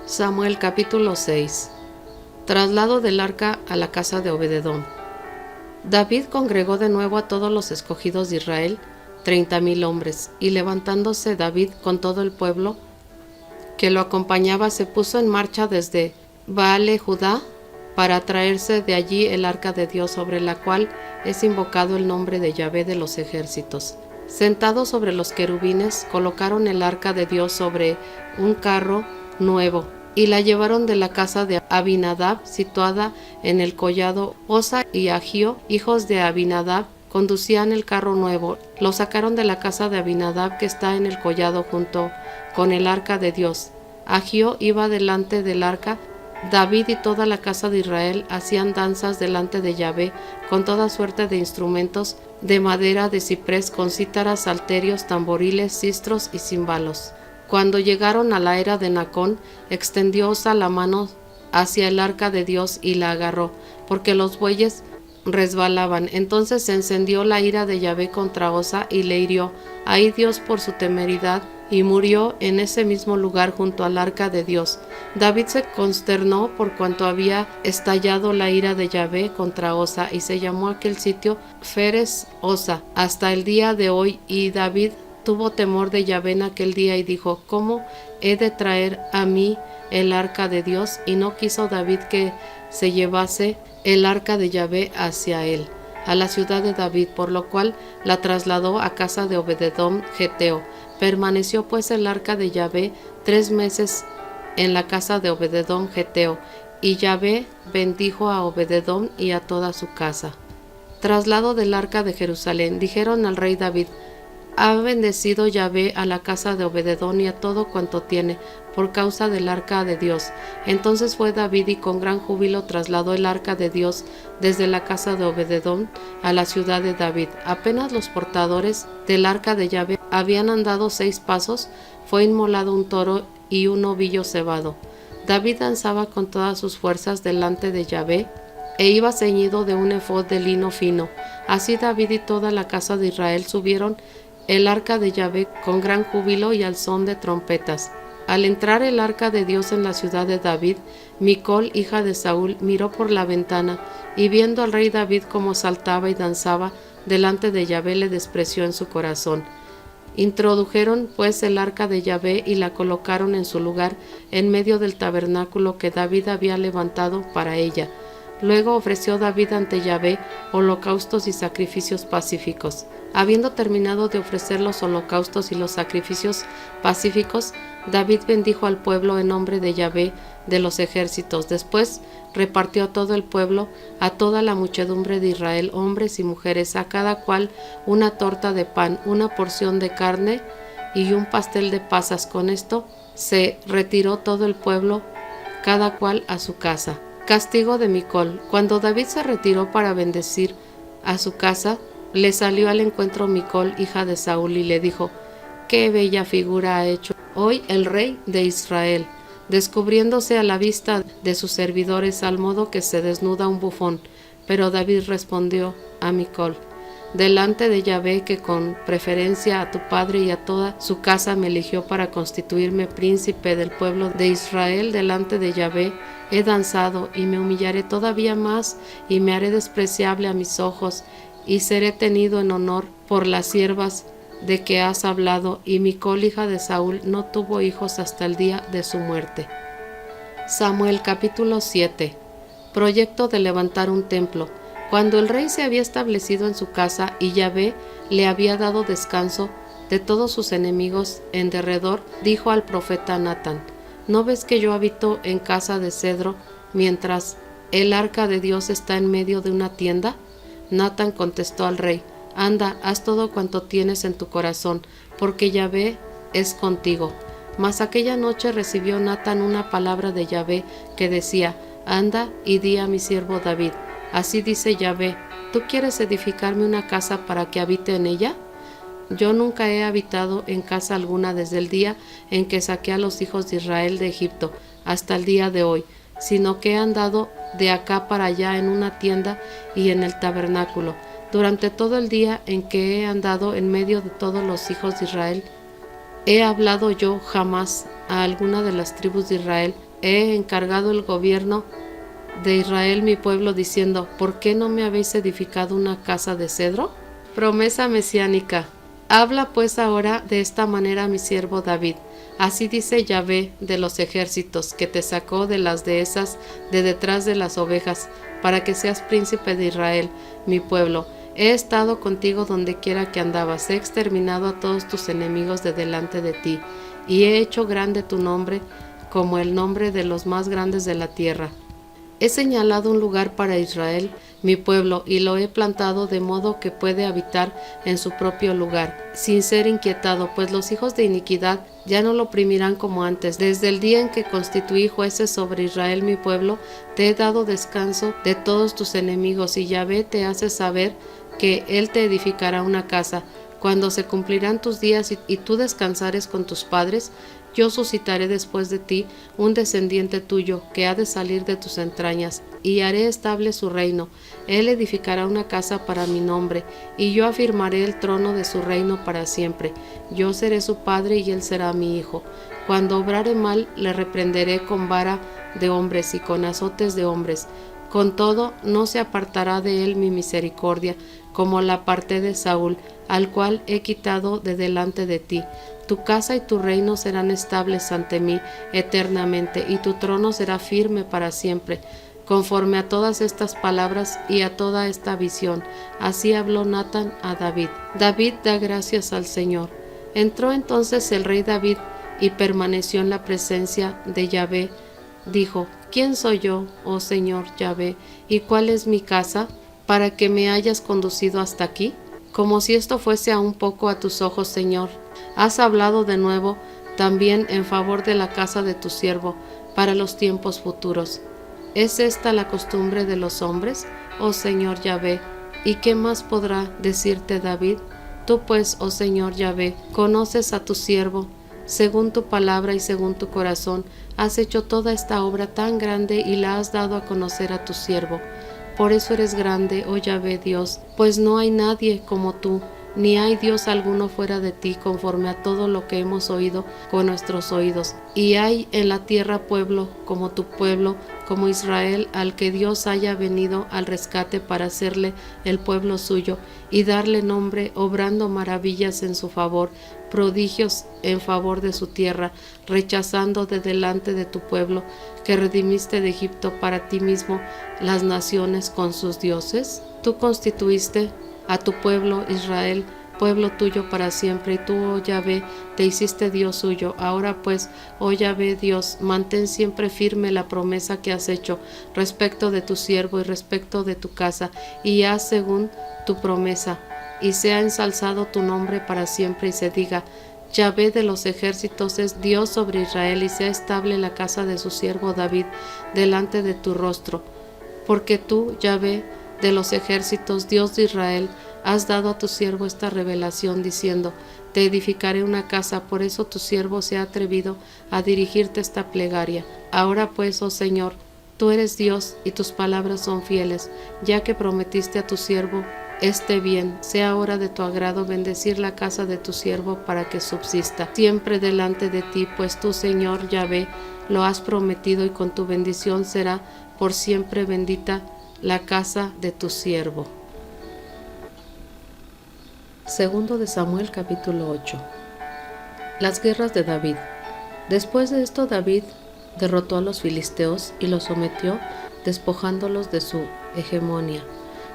Samuel capítulo 6. Traslado del arca a la casa de Obed-edom. David congregó de nuevo a todos los escogidos de Israel, 30,000 hombres, y levantándose David con todo el pueblo que lo acompañaba, se puso en marcha desde Baale Judá para traerse de allí el arca de Dios, sobre la cual es invocado el nombre de Yahvé de los ejércitos. Sentados sobre los querubines, colocaron el arca de Dios sobre un carro nuevo y la llevaron de la casa de Abinadab, situada en el collado. Osa y Agio, hijos de Abinadab, conducían el carro nuevo. Lo sacaron de la casa de Abinadab, que está en el collado junto con el arca de Dios. Agio iba delante del arca. David y toda la casa de Israel hacían danzas delante de Yahvé con toda suerte de instrumentos de madera de ciprés, con cítaras, salterios, tamboriles, sistros y címbalos. Cuando llegaron a la era de Nacón, extendió Osa la mano hacia el arca de Dios y la agarró, porque los bueyes resbalaban. Entonces se encendió la ira de Yahvé contra Osa y le hirió ahí Dios por su temeridad, y murió en ese mismo lugar junto al arca de Dios. David se consternó por cuanto había estallado la ira de Yahvé contra Osa, y se llamó aquel sitio Feres Osa hasta el día de hoy. Y David tuvo temor de Yahvé en aquel día y dijo: ¿Cómo he de traer a mí el arca de Dios? Y no quiso David que se llevase el arca de Yahvé hacia él, a la ciudad de David, por lo cual la trasladó a casa de Obed-edom geteo. Permaneció pues el arca de Yahvé 3 meses en la casa de Obed-edom geteo, y Yahvé bendijo a Obed-edom y a toda su casa. Traslado del arca de Jerusalén. Dijeron al rey David: ha bendecido Yahvé a la casa de Obed-edom y a todo cuanto tiene, por causa del arca de Dios. Entonces fue David y con gran júbilo trasladó el arca de Dios desde la casa de Obed-edom a la ciudad de David. Apenas los portadores del arca de Yahvé habían andado 6 pasos, fue inmolado un toro y un novillo cebado. David danzaba con todas sus fuerzas delante de Yahvé, e iba ceñido de un efod de lino fino. Así David y toda la casa de Israel subieron el arca de Yahvé con gran júbilo y al son de trompetas. Al entrar el arca de Dios en la ciudad de David, Micol, hija de Saúl, miró por la ventana, y viendo al rey David cómo saltaba y danzaba delante de Yahvé, le despreció en su corazón. Introdujeron pues el arca de Yahvé y la colocaron en su lugar en medio del tabernáculo que David había levantado para ella. Luego ofreció David ante Yahvé holocaustos y sacrificios pacíficos. Habiendo terminado de ofrecer los holocaustos y los sacrificios pacíficos, David bendijo al pueblo en nombre de Yahvé de los ejércitos. Después repartió a todo el pueblo, a toda la muchedumbre de Israel, hombres y mujeres, a cada cual una torta de pan, una porción de carne y un pastel de pasas. Con esto se retiró todo el pueblo, cada cual a su casa. Castigo de Micol. Cuando David se retiró para bendecir a su casa, le salió al encuentro Micol, hija de Saúl, y le dijo: «¡Qué bella figura ha hecho hoy el rey de Israel!», descubriéndose a la vista de sus servidores, al modo que se desnuda un bufón. Pero David respondió a Micol: «Delante de Yahvé, que con preferencia a tu padre y a toda su casa me eligió para constituirme príncipe del pueblo de Israel, delante de Yahvé he danzado, y me humillaré todavía más, y me haré despreciable a mis ojos, y seré tenido en honor por las siervas de que has hablado». Y Micol, hija de Saúl, no tuvo hijos hasta el día de su muerte. Samuel capítulo 7. Proyecto de levantar un templo. Cuando el rey se había establecido en su casa y Yahvé le había dado descanso de todos sus enemigos en derredor, dijo al profeta Natán: «¿No ves que yo habito en casa de cedro, mientras el arca de Dios está en medio de una tienda?» Natán contestó al rey: «Anda, haz todo cuanto tienes en tu corazón, porque Yahvé es contigo». Mas aquella noche recibió Natán una palabra de Yahvé que decía: «Anda y di a mi siervo David: así dice Yahvé, ¿tú quieres edificarme una casa para que habite en ella? Yo nunca he habitado en casa alguna desde el día en que saqué a los hijos de Israel de Egipto hasta el día de hoy, sino que he andado de acá para allá en una tienda y en el tabernáculo. Durante todo el día en que he andado en medio de todos los hijos de Israel, ¿he hablado yo jamás a alguna de las tribus de Israel he encargado el gobierno de Israel mi pueblo, diciendo: ¿por qué no me habéis edificado una casa de cedro? Promesa mesiánica. Habla pues ahora de esta manera a mi siervo David. Así dice Yahvé de los ejércitos, que te sacó de las dehesas de detrás de las ovejas, para que seas príncipe de Israel, mi pueblo. He estado contigo donde quiera que andabas, he exterminado a todos tus enemigos de delante de ti, y he hecho grande tu nombre como el nombre de los más grandes de la tierra. He señalado un lugar para Israel, mi pueblo, y lo he plantado de modo que puede habitar en su propio lugar, sin ser inquietado, pues los hijos de iniquidad ya no lo oprimirán como antes. Desde el día en que constituí jueces sobre Israel, mi pueblo, te he dado descanso de todos tus enemigos, y Yahvé te hace saber que Él te edificará una casa. Cuando se cumplirán tus días y tú descansares con tus padres, yo suscitaré después de ti un descendiente tuyo que ha de salir de tus entrañas, y haré estable su reino. Él edificará una casa para mi nombre, y yo afirmaré el trono de su reino para siempre. Yo seré su padre y él será mi hijo. Cuando obrare mal, le reprenderé con vara de hombres y con azotes de hombres. Con todo, no se apartará de él mi misericordia, como la aparté de Saúl, al cual he quitado de delante de ti. Tu casa y tu reino serán estables ante mí eternamente, y tu trono será firme para siempre. Conforme a todas estas palabras y a toda esta visión, así habló Natán a David. David da gracias al Señor. Entró entonces el rey David y permaneció en la presencia de Yahvé. Dijo: ¿quién soy yo, oh Señor Yahvé, y cuál es mi casa, para que me hayas conducido hasta aquí? Como si esto fuese aún poco a tus ojos, Señor. Has hablado de nuevo también en favor de la casa de tu siervo para los tiempos futuros. ¿Es esta la costumbre de los hombres, oh Señor Yahvé? ¿Y qué más podrá decirte David? Tú pues, oh Señor Yahvé, conoces a tu siervo. Según tu palabra y según tu corazón, has hecho toda esta obra tan grande y la has dado a conocer a tu siervo. Por eso eres grande, oh Yahvé Dios, pues no hay nadie como tú, ni hay Dios alguno fuera de ti, conforme a todo lo que hemos oído con nuestros oídos. Y hay en la tierra pueblo como tu pueblo, como Israel, al que Dios haya venido al rescate para hacerle el pueblo suyo y darle nombre, obrando maravillas en su favor, prodigios en favor de su tierra, rechazando de delante de tu pueblo, que redimiste de Egipto para ti mismo las naciones con sus dioses. Tú constituiste a tu pueblo Israel, pueblo tuyo para siempre, y tú, oh Yahvé, te hiciste Dios suyo. Ahora pues, oh Yahvé Dios, mantén siempre firme la promesa que has hecho respecto de tu siervo y respecto de tu casa, y haz según tu promesa, y sea ensalzado tu nombre para siempre, y se diga: Yahvé de los ejércitos es Dios sobre Israel, y sea estable la casa de su siervo David delante de tu rostro. Porque tú, Yahvé de los ejércitos, Dios de Israel, has dado a tu siervo esta revelación, diciendo: te edificaré una casa. Por eso tu siervo se ha atrevido a dirigirte esta plegaria. Ahora pues, oh Señor, tú eres Dios y tus palabras son fieles, ya que prometiste a tu siervo este bien. Sea ahora de tu agrado bendecir la casa de tu siervo para que subsista siempre delante de ti, pues tú, Señor Yahvé, lo has prometido, y con tu bendición será por siempre bendita la casa de tu siervo. Segundo de Samuel, capítulo 8. Las guerras de David. Después de esto, David derrotó a los filisteos y los sometió, despojándolos de su hegemonía.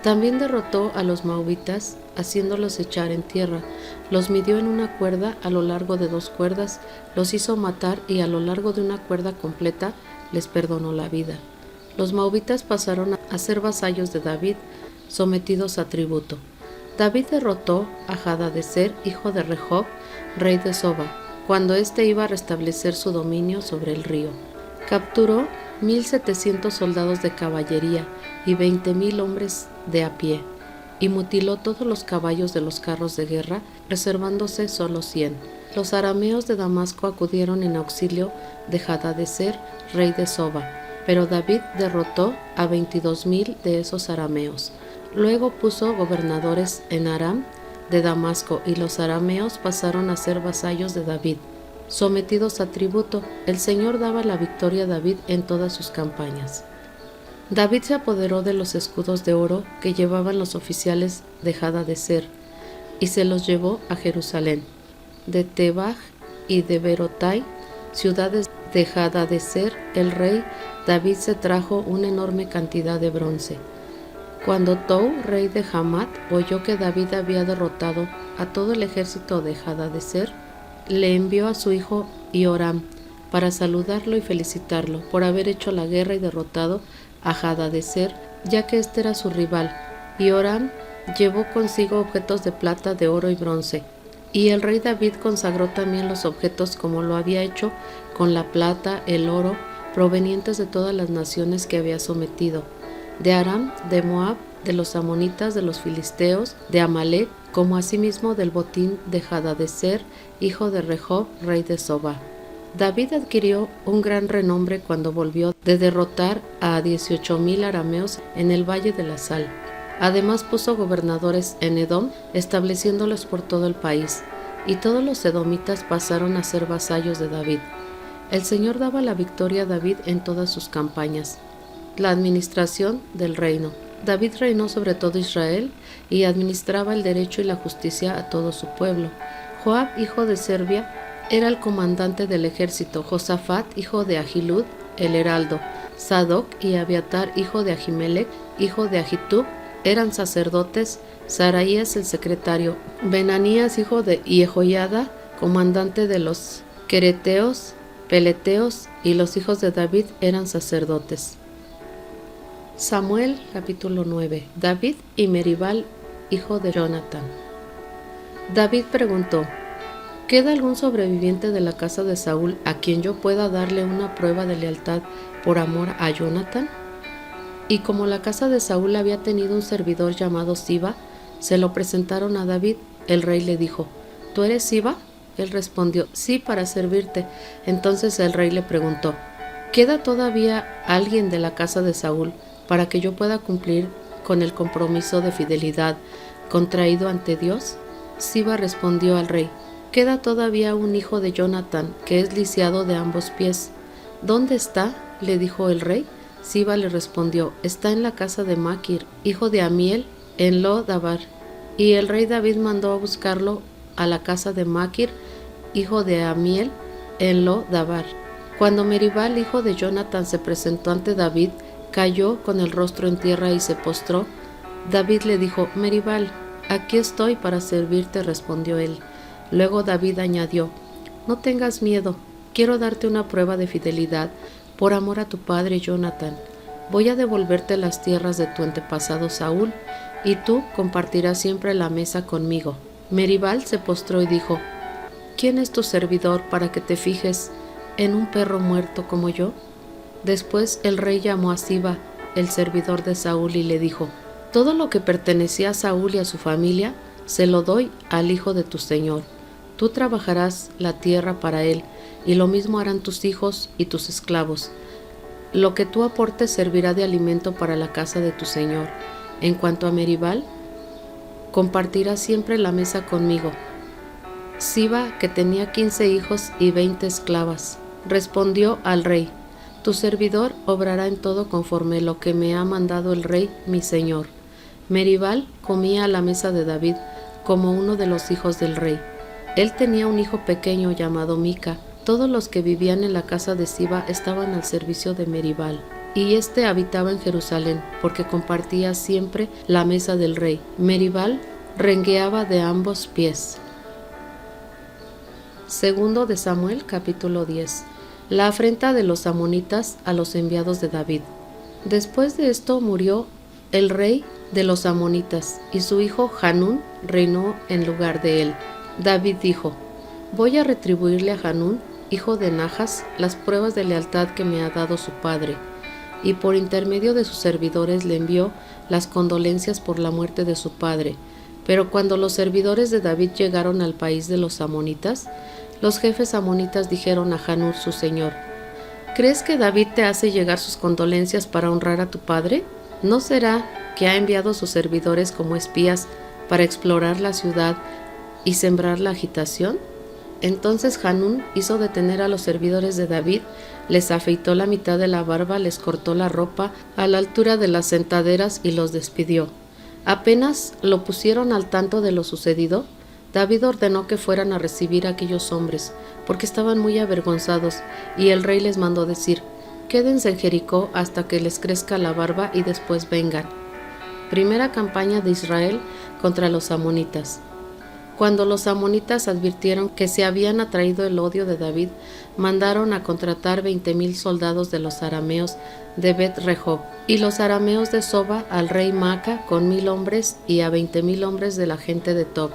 También derrotó a los moabitas, haciéndolos echar en tierra. Los midió en una cuerda a lo largo de 2 cuerdas, los hizo matar, y a lo largo de una cuerda completa les perdonó la vida. Los moabitas pasaron a ser vasallos de David, sometidos a tributo. David derrotó a Hadadezer, hijo de Rehob, rey de Soba, cuando éste iba a restablecer su dominio sobre el río. Capturó 1,700 soldados de caballería y 20,000 hombres de a pie, y mutiló todos los caballos de los carros de guerra, reservándose solo 100. Los arameos de Damasco acudieron en auxilio de Hadadezer, rey de Soba, pero David derrotó a 22,000 de esos arameos. Luego puso gobernadores en Aram de Damasco, y los arameos pasaron a ser vasallos de David. sometidos a tributo. El Señor daba la victoria a David en todas sus campañas. David se apoderó de los escudos de oro que llevaban los oficiales de Hadadezer y se los llevó a Jerusalén. De Tebaj y de Berotai, ciudades de Hadadezer, el rey David se trajo una enorme cantidad de bronce. Cuando Tou, rey de Hamat, oyó que David había derrotado a todo el ejército de Hadadezer, le envió a su hijo Joram para saludarlo y felicitarlo por haber hecho la guerra y derrotado a Hadadezer, ya que este era su rival. Joram llevó consigo objetos de plata, de oro y bronce, y el rey David consagró también los objetos como lo había hecho con la plata, el oro, provenientes de todas las naciones que había sometido, de Aram, de Moab, de los amonitas, de los filisteos, de Amalek, como asimismo del botín de Hadadezer, hijo de Rehob, rey de Sobá. David adquirió un gran renombre cuando volvió de derrotar a 18,000 arameos en el Valle de la Sal. Además puso gobernadores en Edom, estableciéndolos por todo el país, y todos los edomitas pasaron a ser vasallos de David. El Señor daba la victoria a David en todas sus campañas. La administración del reino. David reinó sobre todo Israel y administraba el derecho y la justicia a todo su pueblo. Joab, hijo de Serbia, era el comandante del ejército. Josafat, hijo de Ahilud, el heraldo. Sadoc y Abiatar, hijo de Ahimelech, hijo de Ahitub, eran sacerdotes. Saraías, el secretario. Benanías, hijo de Jehoiada, comandante de los quereteos, peleteos, y los hijos de David eran sacerdotes. Samuel capítulo 9. David y Meribal, hijo de Jonatán. David preguntó: ¿queda algún sobreviviente de la casa de Saúl a quien yo pueda darle una prueba de lealtad por amor a Jonatán? Y como la casa de Saúl había tenido un servidor llamado Siba, se lo presentaron a David. El rey le dijo: ¿tú eres Siba? Él respondió: sí, para servirte. Entonces el rey le preguntó: ¿queda todavía alguien de la casa de Saúl para que yo pueda cumplir con el compromiso de fidelidad contraído ante Dios? Siba respondió al rey: queda todavía un hijo de Jonatán, que es lisiado de ambos pies. ¿Dónde está?, le dijo el rey. Siba le respondió: está en la casa de Maquir, hijo de Amiel, en Lo-Dabar. Y el rey David mandó a buscarlo a la casa de Maquir, hijo de Amiel, en Lo-Dabar. Cuando Meribal, hijo de Jonatán, se presentó ante David, cayó con el rostro en tierra y se postró. David le dijo: Meribal, aquí estoy para servirte, respondió él. Luego David añadió: no tengas miedo, quiero darte una prueba de fidelidad por amor a tu padre Jonatán. Voy a devolverte las tierras de tu antepasado Saúl, y tú compartirás siempre la mesa conmigo. Meribal se postró y dijo: ¿quién es tu servidor para que te fijes en un perro muerto como yo? Después el rey llamó a Siba, el servidor de Saúl, y le dijo: todo lo que pertenecía a Saúl y a su familia se lo doy al hijo de tu señor. Tú trabajarás la tierra para él, y lo mismo harán tus hijos y tus esclavos. Lo que tú aportes servirá de alimento para la casa de tu señor. En cuanto a Meribal, compartirá siempre la mesa conmigo. Siba, que tenía 15 hijos y 20 esclavas, respondió al rey: tu servidor obrará en todo conforme lo que me ha mandado el rey mi señor. Meribal comía a la mesa de David como uno de los hijos del rey. Él tenía un hijo pequeño llamado Mica. Todos los que vivían en la casa de Siba estaban al servicio de Meribal, y éste habitaba en Jerusalén, porque compartía siempre la mesa del rey. Meribal rengueaba de ambos pies. Segundo de Samuel, capítulo 10. La afrenta de los amonitas a los enviados de David. Después de esto murió el rey de los amonitas, y su hijo Hanún reinó en lugar de él. David dijo: voy a retribuirle a Hanún, hijo de Najas, las pruebas de lealtad que me ha dado su padre. Y por intermedio de sus servidores le envió las condolencias por la muerte de su padre. Pero cuando los servidores de David llegaron al país de los amonitas, los jefes amonitas dijeron a Hanún su señor: ¿crees que David te hace llegar sus condolencias para honrar a tu padre? ¿No será que ha enviado sus servidores como espías para explorar la ciudad y sembrar la agitación? Entonces Hanún hizo detener a los servidores de David, les afeitó la mitad de la barba, les cortó la ropa a la altura de las sentaderas y los despidió. Apenas lo pusieron al tanto de lo sucedido, David ordenó que fueran a recibir a aquellos hombres, porque estaban muy avergonzados, y el rey les mandó decir: «Quédense en Jericó hasta que les crezca la barba y después vengan». Primera campaña de Israel contra los amonitas. Cuando los amonitas advirtieron que se habían atraído el odio de David, mandaron a contratar 20,000 soldados de los arameos de Bet-Rehob y los arameos de Soba al rey Maaca con 1,000 hombres y a 20,000 hombres de la gente de Tob.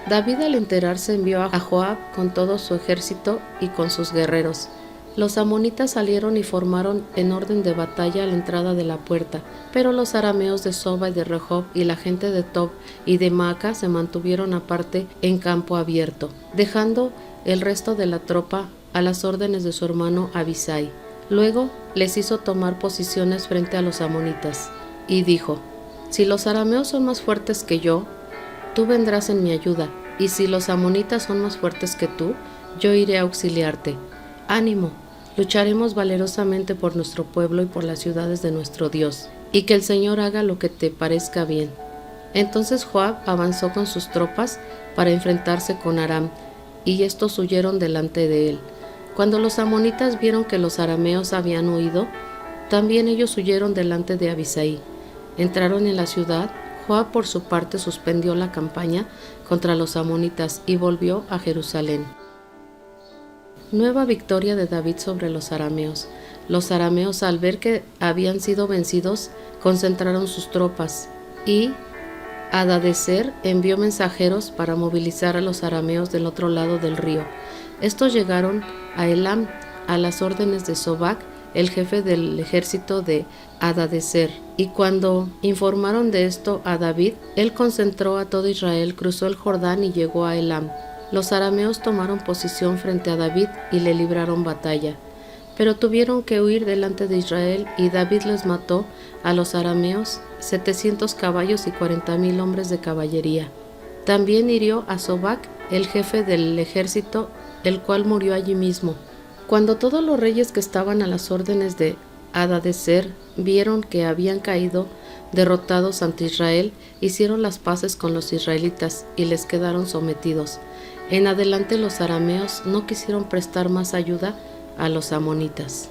David, al enterarse, envió a Joab con todo su ejército y con sus guerreros. Los amonitas salieron y formaron en orden de batalla a la entrada de la puerta, pero los arameos de Soba y de Rehob y la gente de Tob y de Maaca se mantuvieron aparte en campo abierto, dejando el resto de la tropa a las órdenes de su hermano Abisai. Luego les hizo tomar posiciones frente a los amonitas, y dijo: «Si los arameos son más fuertes que yo, tú vendrás en mi ayuda, y si los amonitas son más fuertes que tú, yo iré a auxiliarte. Ánimo, lucharemos valerosamente por nuestro pueblo y por las ciudades de nuestro Dios, y que el Señor haga lo que te parezca bien». Entonces Joab avanzó con sus tropas para enfrentarse con Aram, y estos huyeron delante de él. Cuando los amonitas vieron que los arameos habían huido, también ellos huyeron delante de Abisai. Entraron en la ciudad. Joab, por su parte, suspendió la campaña contra los amonitas y volvió a Jerusalén. Nueva victoria de David sobre los arameos. Los arameos, al ver que habían sido vencidos, concentraron sus tropas, y Hadadezer envió mensajeros para movilizar a los arameos del otro lado del río. Estos llegaron a Elam a las órdenes de Sobac, el jefe del ejército de Hadadezer, y cuando informaron de esto a David, él concentró a todo Israel, cruzó el Jordán y llegó a Elam. Los arameos tomaron posición frente a David y le libraron batalla, pero tuvieron que huir delante de Israel, y David les mató a los arameos 700 caballos y 40,000 hombres de caballería. También hirió a Sobac, el jefe del ejército, el cual murió allí mismo. Cuando todos los reyes que estaban a las órdenes de Hadadezer vieron que habían caído derrotados ante Israel, hicieron las paces con los israelitas y les quedaron sometidos. En adelante los arameos no quisieron prestar más ayuda a los amonitas.